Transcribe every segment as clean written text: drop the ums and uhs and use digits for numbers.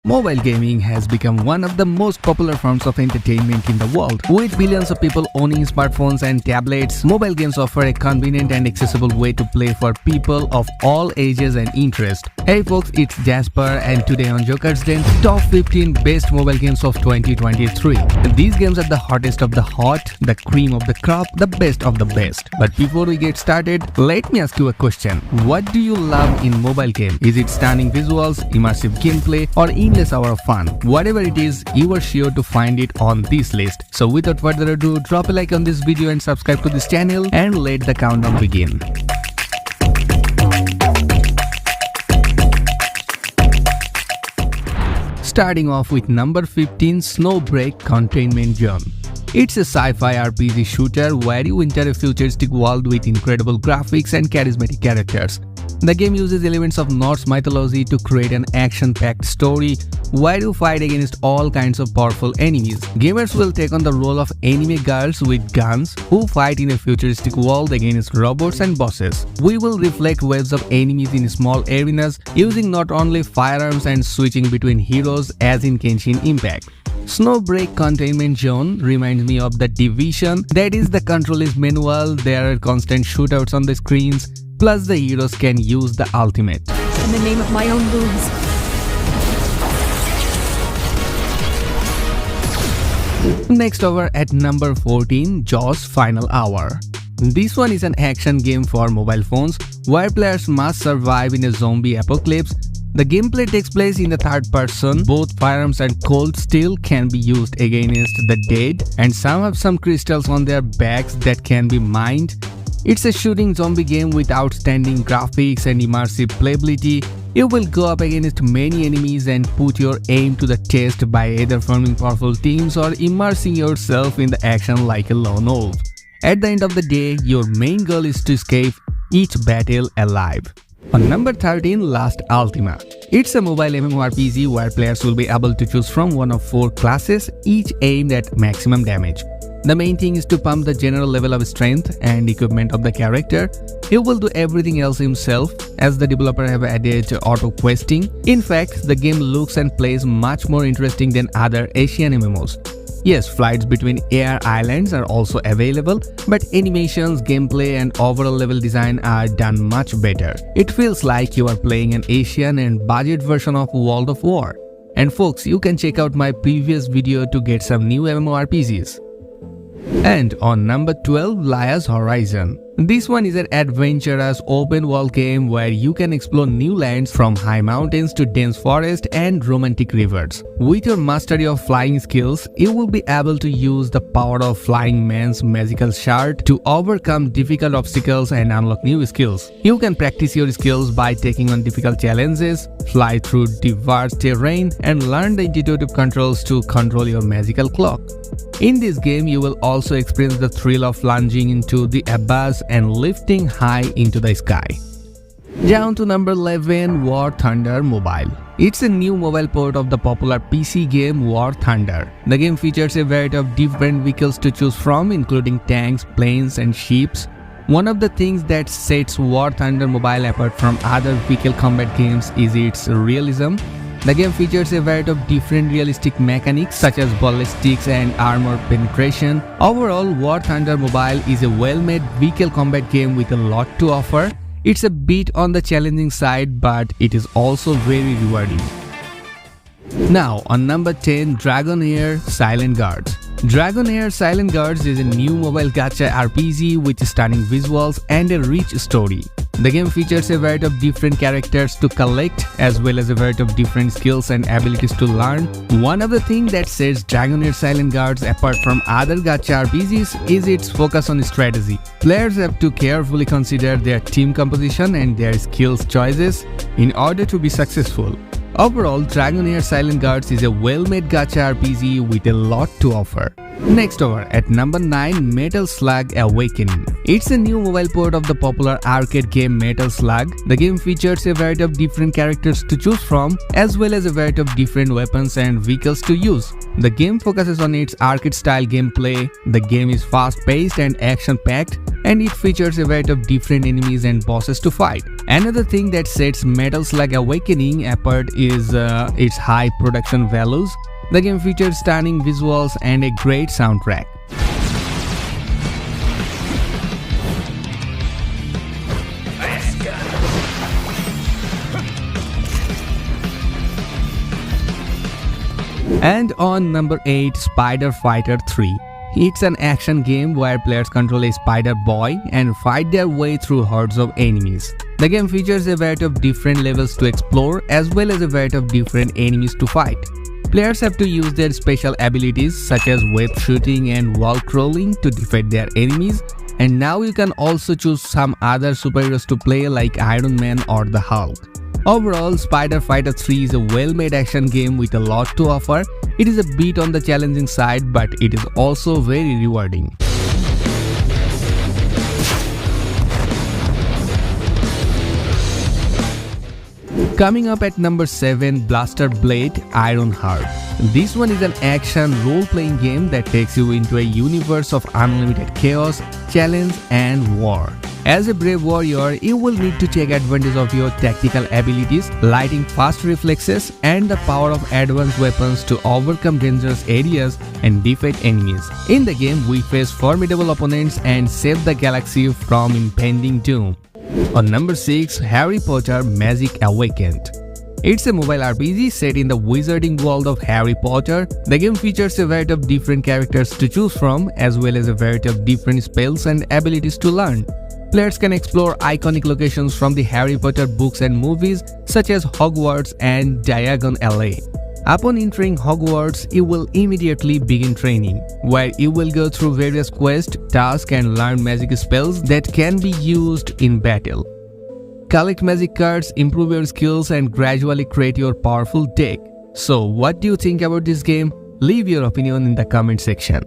Mobile gaming has become one of the most popular forms of entertainment in the world. With billions of people owning smartphones and tablets, mobile games offer a convenient and accessible way to play for people of all ages and interests. Hey folks, it's Jasper, and today on Joker's Den, top 15 best mobile games of 2023. These games are the hottest of the hot, the cream of the crop, the best of the best. But before we get started, let me ask you a question. What do you love in mobile game? Is it stunning visuals, immersive gameplay, or endless hour of fun? Whatever it is, you are sure to find it on this list. So without further ado, drop a like on this video and subscribe to this channel, and let the countdown begin. Starting off with number 15, Snowbreak Containment Zone. It's a sci-fi RPG shooter where you enter a futuristic world with incredible graphics and charismatic characters. The game uses elements of Norse mythology to create an action-packed story where you fight against all kinds of powerful enemies. Gamers will take on the role of anime girls with guns who fight in a futuristic world against robots and bosses. We will reflect waves of enemies in small arenas using not only firearms and switching between heroes as in Genshin Impact. Snowbreak Containment Zone reminds me of The Division. That is, the control is manual, there are constant shootouts on the screens, plus the heroes can use the ultimate. In the name of my own boobs. Next over at number 14, Jaws Final Hour. This one is an action game for mobile phones where players must survive in a zombie apocalypse. The gameplay takes place in the third person. Both firearms and cold steel can be used against the dead, and some have some crystals on their backs that can be mined. It's a shooting zombie game with outstanding graphics and immersive playability. You will go up against many enemies and put your aim to the test by either forming powerful teams or immersing yourself in the action like a lone wolf. At the end of the day, your main goal is to escape each battle alive. On number 13, Last Ultima. It's a mobile MMORPG where players will be able to choose from one of 4 classes, each aimed at maximum damage. The main thing is to pump the general level of strength and equipment of the character. He will do everything else himself, as the developer have added auto questing. In fact, the game looks and plays much more interesting than other Asian MMOs. Yes, flights between air islands are also available, but animations, gameplay and overall level design are done much better. It feels like you are playing an Asian and budget version of World of War. And folks, you can check out my previous video to get some new MMORPGs. And on number 12, Lia's Horizon. This one is an adventurous open-world game where you can explore new lands from high mountains to dense forest and romantic rivers. With your mastery of flying skills, you will be able to use the power of Flying Man's magical shard to overcome difficult obstacles and unlock new skills. You can practice your skills by taking on difficult challenges, fly through diverse terrain, and learn the intuitive controls to control your magical clock. In this game, you will also experience the thrill of plunging into the abyss and lifting high into the sky. Down to number 11, War Thunder Mobile. It's a new mobile port of the popular PC game War Thunder. The game features a variety of different vehicles to choose from, including tanks, planes, and ships. One of the things that sets War Thunder Mobile apart from other vehicle combat games is its realism. The game features a variety of different realistic mechanics such as ballistics and armor penetration. Overall, War Thunder Mobile is a well-made vehicle combat game with a lot to offer. It's a bit on the challenging side, but it is also very rewarding. Now on number 10, Dragonair Silent Guards. Dragonair Silent Guards is a new mobile gacha RPG with stunning visuals and a rich story. The game features a variety of different characters to collect, as well as a variety of different skills and abilities to learn. One of the things that sets Dragonair Silent Guards apart from other gacha RPGs is its focus on strategy. Players have to carefully consider their team composition and their skills choices in order to be successful. Overall, Dragonair Silent Guards is a well-made gacha RPG with a lot to offer. Next over at number 9, Metal Slug Awakening. It's a new mobile port of the popular arcade game Metal Slug. The game features a variety of different characters to choose from, as well as a variety of different weapons and vehicles to use. The game focuses on its arcade-style gameplay. The game is fast-paced and action-packed, and it features a variety of different enemies and bosses to fight. Another thing that sets Metal Slug Awakening apart is its high production values. The game features stunning visuals and a great soundtrack. And on number 8, Spider Fighter 3. It's an action game where players control a spider boy and fight their way through hordes of enemies. The game features a variety of different levels to explore as well as a variety of different enemies to fight. Players have to use their special abilities such as web shooting and wall crawling to defeat their enemies, and now you can also choose some other superheroes to play like Iron Man or the Hulk. Overall, Spider Fighter 3 is a well-made action game with a lot to offer. It is a bit on the challenging side, but it is also very rewarding. Coming up at number 7, Blaster Blade Ironheart. This one is an action role-playing game that takes you into a universe of unlimited chaos, challenge, and war. As a brave warrior, you will need to take advantage of your tactical abilities, lighting fast reflexes, and the power of advanced weapons to overcome dangerous areas and defeat enemies. In the game, we face formidable opponents and save the galaxy from impending doom. On number 6, Harry Potter Magic Awakened. It's a mobile RPG set in the wizarding world of Harry Potter. The game features a variety of different characters to choose from, as well as a variety of different spells and abilities to learn. Players can explore iconic locations from the Harry Potter books and movies, such as Hogwarts and Diagon Alley. Upon entering Hogwarts, you will immediately begin training, where you will go through various quests, tasks, and learn magic spells that can be used in battle. Collect magic cards, improve your skills, and gradually create your powerful deck. So, what do you think about this game? Leave your opinion in the comment section.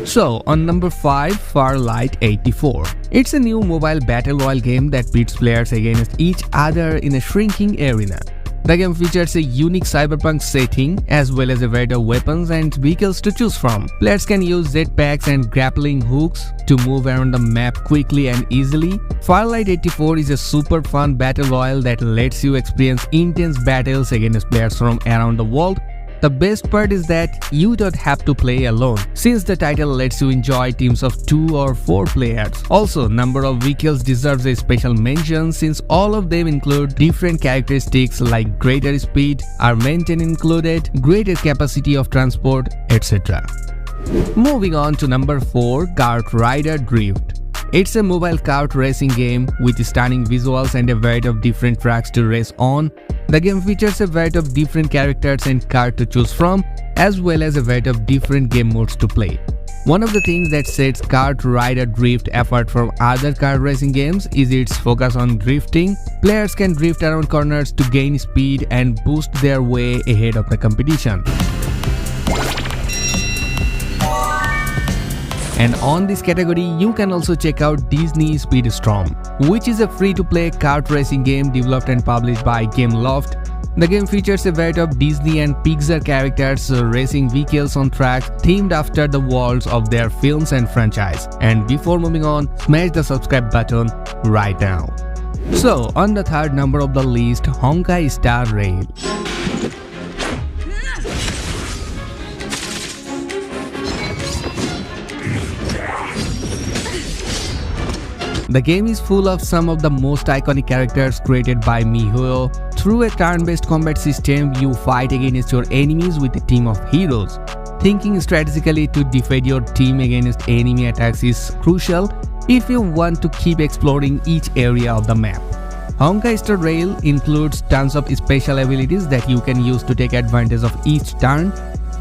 So, on number 5, Farlight 84. It's a new mobile battle royale game that pits players against each other in a shrinking arena. The game features a unique cyberpunk setting as well as a variety of weapons and vehicles to choose from. Players can use jetpacks and grappling hooks to move around the map quickly and easily. Farlight 84 is a super fun battle royale that lets you experience intense battles against players from around the world. The best part is that you don't have to play alone, since the title lets you enjoy teams of 2 or 4 players. Also, number of vehicles deserves a special mention since all of them include different characteristics like greater speed, are maintained included, greater capacity of transport, etc. Moving on to number 4, Kart Rider Drift. It's a mobile kart racing game with stunning visuals and a variety of different tracks to race on. The game features a variety of different characters and cars to choose from, as well as a variety of different game modes to play. One of the things that sets Kart Rider Drift apart from other kart racing games is its focus on drifting. Players can drift around corners to gain speed and boost their way ahead of the competition. And on this category, you can also check out Disney Speedstorm, which is a free-to-play kart racing game developed and published by Gameloft. The game features a variety of Disney and Pixar characters racing vehicles on tracks themed after the worlds of their films and franchise. And before moving on, smash the subscribe button right now. So, on the third number of the list, Honkai Star Rail. The game is full of some of the most iconic characters created by MiHoYo. Through a turn-based combat system, you fight against your enemies with a team of heroes. Thinking strategically to defeat your team against enemy attacks is crucial if you want to keep exploring each area of the map. Honkai Star Rail includes tons of special abilities that you can use to take advantage of each turn.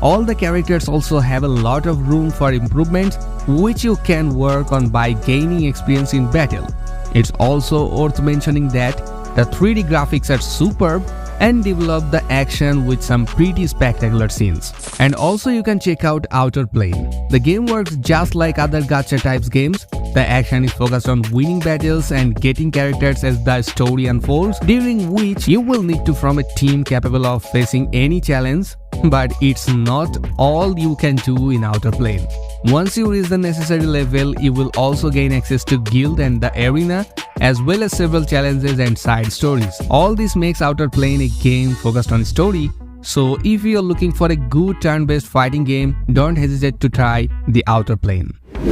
All the characters also have a lot of room for improvements, which you can work on by gaining experience in battle. It's also worth mentioning that the 3D graphics are superb and develop the action with some pretty spectacular scenes. And also you can check out Outer Plane. The game works just like other gacha types games. The action is focused on winning battles and getting characters as the story unfolds, during which you will need to form a team capable of facing any challenge. But it's not all you can do in Outer Plane. Once you reach the necessary level, you will also gain access to guild and the arena, as well as several challenges and side stories. All this makes Outer Plane a game focused on story. So if you are looking for a good turn-based fighting game, don't hesitate to try the Outer Plane.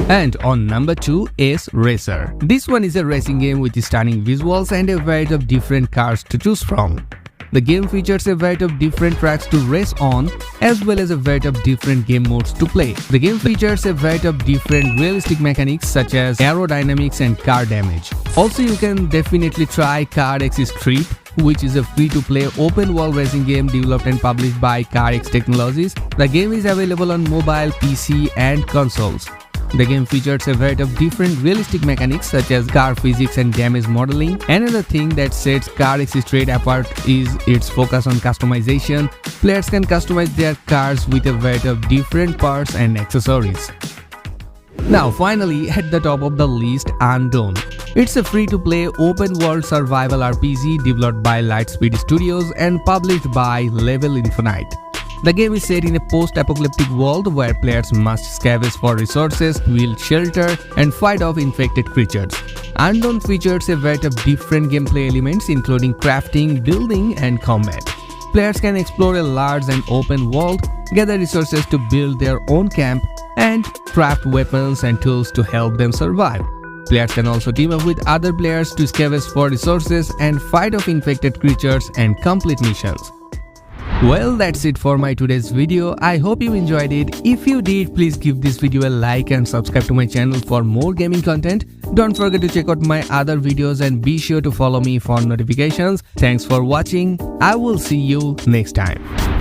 And on number 2 is Racer. This one is a racing game with stunning visuals and a variety of different cars to choose from. The game features a variety of different tracks to race on, as well as a variety of different game modes to play. The game features a variety of different realistic mechanics such as aerodynamics and car damage. Also, you can definitely try Car X Street, which is a free-to-play open-world racing game developed and published by Car X Technologies. The game is available on mobile, PC, and consoles. The game features a variety of different realistic mechanics such as car physics and damage modeling. Another thing that sets Car X Street apart is its focus on customization. Players can customize their cars with a variety of different parts and accessories. Now finally, at the top of the list, Unknown. It's a free-to-play open-world survival RPG developed by Lightspeed Studios and published by Level Infinite. The game is set in a post-apocalyptic world where players must scavenge for resources, build shelter, and fight off infected creatures. Unknown features a variety of different gameplay elements including crafting, building, and combat. Players can explore a large and open world, gather resources to build their own camp, and craft weapons and tools to help them survive. Players can also team up with other players to scavenge for resources and fight off infected creatures and complete missions. Well, that's it for my today's video. I hope you enjoyed it. If you did, please give this video a like and subscribe to my channel for more gaming content. Don't forget to check out my other videos and be sure to follow me for notifications. Thanks for watching. I will see you next time.